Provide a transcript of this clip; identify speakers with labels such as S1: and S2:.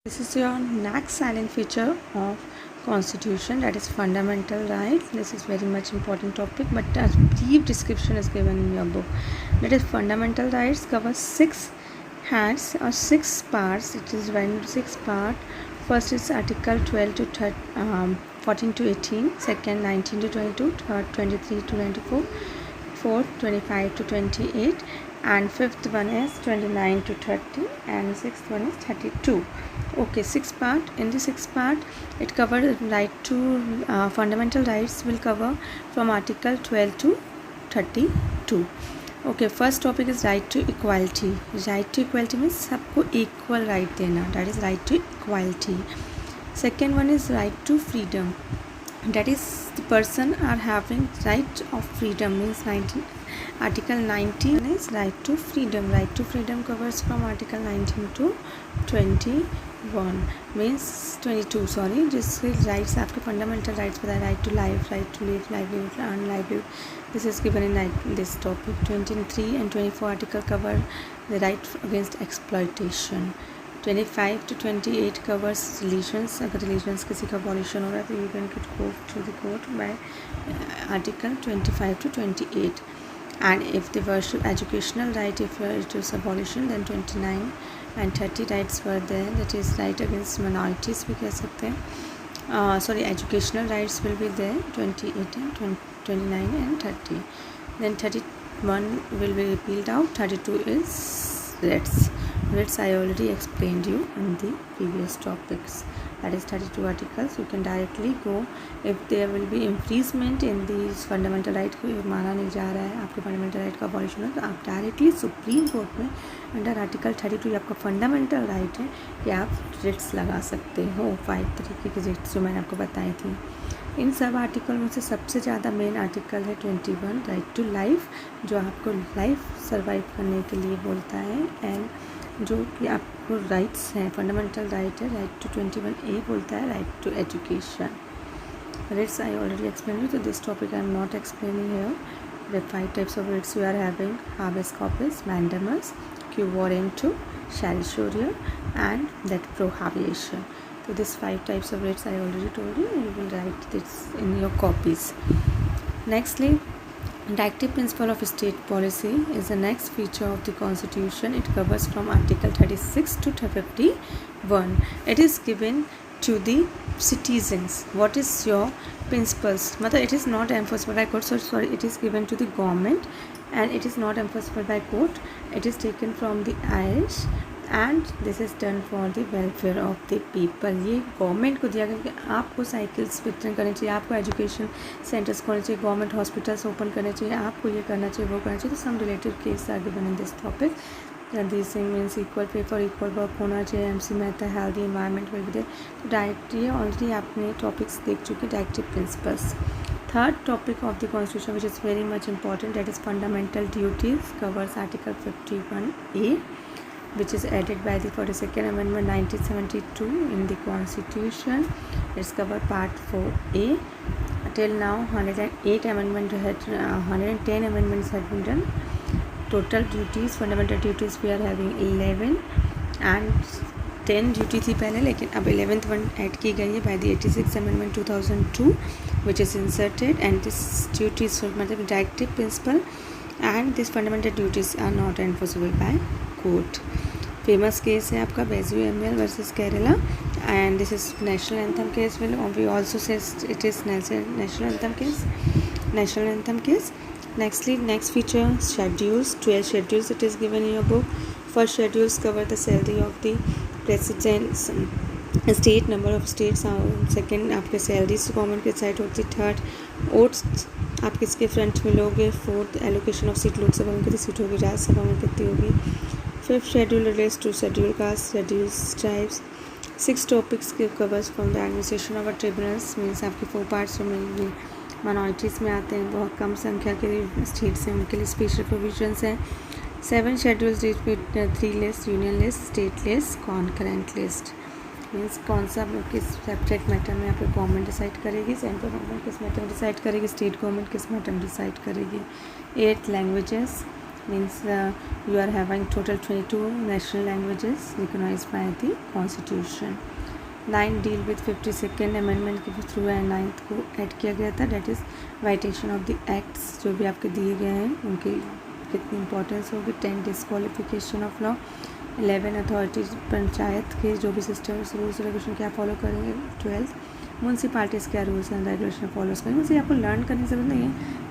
S1: This is your next silent feature of constitution, that is fundamental rights. This is very much important topic, but a brief description is given in your book. That is fundamental rights covers 6 heads or 6 parts. It is divided into 6 parts. First is article 12 to 14 to 18, second 19 to 22, third 23 to 24, fourth 25 to 28, and fifth one is 29 to 30, and sixth one is 32. Okay, 6 part. In the 6 part, it covers right to fundamental rights will cover from article 12 to 32. Okay, first topic is right to equality. Right to equality means सबको equal right देना, that is right to equality. Second one is right to freedom, that is the person are having right of freedom, means 19 article 19 is right to freedom. Right to freedom covers from article 19 to 21, means 22 sorry, जिसके rights आपके fundamental rights बताए, right to life, right to live, livelihood, earn livelihood. This is given in this topic. 23 and 24 article cover the right against exploitation. 25 to 28 covers relations. अगर relations किसी का abolition हो रहा है तो you can go to the court by article 25 to 28. And if the educational right, if it was abolition, then 29 and 30 rights were there, that is right against minorities भी कह सकते हैं. Sorry, educational rights will be there, 28 and 29 and 30. Then 31 will be repealed out. 32 is writs. Writs I already explained you in the previous topics. That is 32 articles. You can directly go if there will be infringement in these fundamental right को माना नहीं जा रहा है, आपके fundamental right का abolition है, तो आप डायरेक्टली सुप्रीम कोर्ट में अंडर आर्टिकल 32 आपका फंडामेंटल राइट है कि आप रिट्स लगा सकते हो. 5 तरीके की रिट्स जो मैंने आपको बताई थी. इन सब आर्टिकल में से सबसे ज़्यादा मेन आर्टिकल है 21, राइट टू लाइफ, जो आपको लाइफ सर्वाइव करने के लिए बोलता है. एंड जो कि आपको राइट्स हैं, फंडामेंटल राइट है, राइट टू 21A बोलता है right to education. Writs I already explained you, so this topic I am not explaining here. The 5 types of writs you are having: habeas corpus, mandamus, quo warranto, certiorari, and that prohabitation. So these 5 types of writs I already told you. You will write this in your copies. Nextly, directive principle of state policy is the next feature of the constitution. It covers from article 36 to 51. It is given to the citizens. What is your principles? Matlab it is not enforceable by court. Sorry, it is given to the government and it is not enforceable by court. It is taken from the Irish and this is done for the welfare of the people. ये government को दिया गया कि आपको cycles वितरण करनी चाहिए, आपको एजुकेशन सेंटर्स खोलने चाहिए, गवर्नमेंट हॉस्पिटल्स ओपन करने चाहिए, आपको ये करना चाहिए, वो करना चाहिए. तो some related case are given in this topic. This thing means equal pay for equal work होना चाहिए, MC Mehta, healthy environment will be there. तो डायरेक्ट ये ऑलरेडी आपने टॉपिक्स देख चुके, directive principles. Third topic of the constitution which is very much important, that is fundamental duties, covers article 51A, which is added by the 42nd amendment 1972 in the constitution. It's covered part 4A. Till now 108 amendment had 110 amendments have been done. Total duties, fundamental duties we are having 11 and 10 duty थी पहले, लेकिन अब 11th one add की गई है by the 86 amendment 2002 which is inserted. And this duties मतलब directive principle and this fundamental duties are not enforceable by court. Famous case है आपका Bijoe ML versus Kerala and this is national anthem case. Will we also say it is national anthem case. Nextly, next feature, schedules. 12 schedules it is given in your book. First schedules cover the salary of the president, state, number of states. Second आपके salaries government के side होती. Third votes आप किसके front में लोगे. Fourth allocation of seat, Lok Sabha में कितनी seat होगी, राज्यसभा में कितनी होगी. Fifth schedule relates to schedule caste, schedule tribes. 6 topics के covers from the administration of tribunals, means आपके 4 पार्ट्स में माइनॉरिटीज़ में आते हैं, बहुत कम संख्या के स्टेट्स हैं, उनके लिए स्पेशल प्रोविजंस हैं. 7 schedules deal with 3 list, union list, state list, concurrent list. Means कौन सा किस सब्जेक्ट मैटर में आपकी गवर्नमेंट डिसाइड करेगी, सेंट्रल गवर्नमेंट किस मैटर में डिसाइड करेगी, स्टेट गवर्नमेंट किस मैटर में डिसाइड करेगी. 8 languages, means you are having total 22 national languages recognized by the constitution. 9 deal with 52nd amendment के थ्रू एंड 9th को ऐड किया गया था, that is validation of the acts जो भी आपके दिए गए हैं उनकी कितनी इंपॉर्टेंस होगी. 10 disqualification of law. 11 authorities panchayat के जो भी सिस्टम्स रूल्स रेगुलेशन क्या फॉलो करेंगे. 12 म्यूनसिपाल्टीज़ क्या रूल्स एंड रेगुलेशन फॉलोज करेंगे. मुझे आपको लर्न करने की ज़रूरत नहीं है,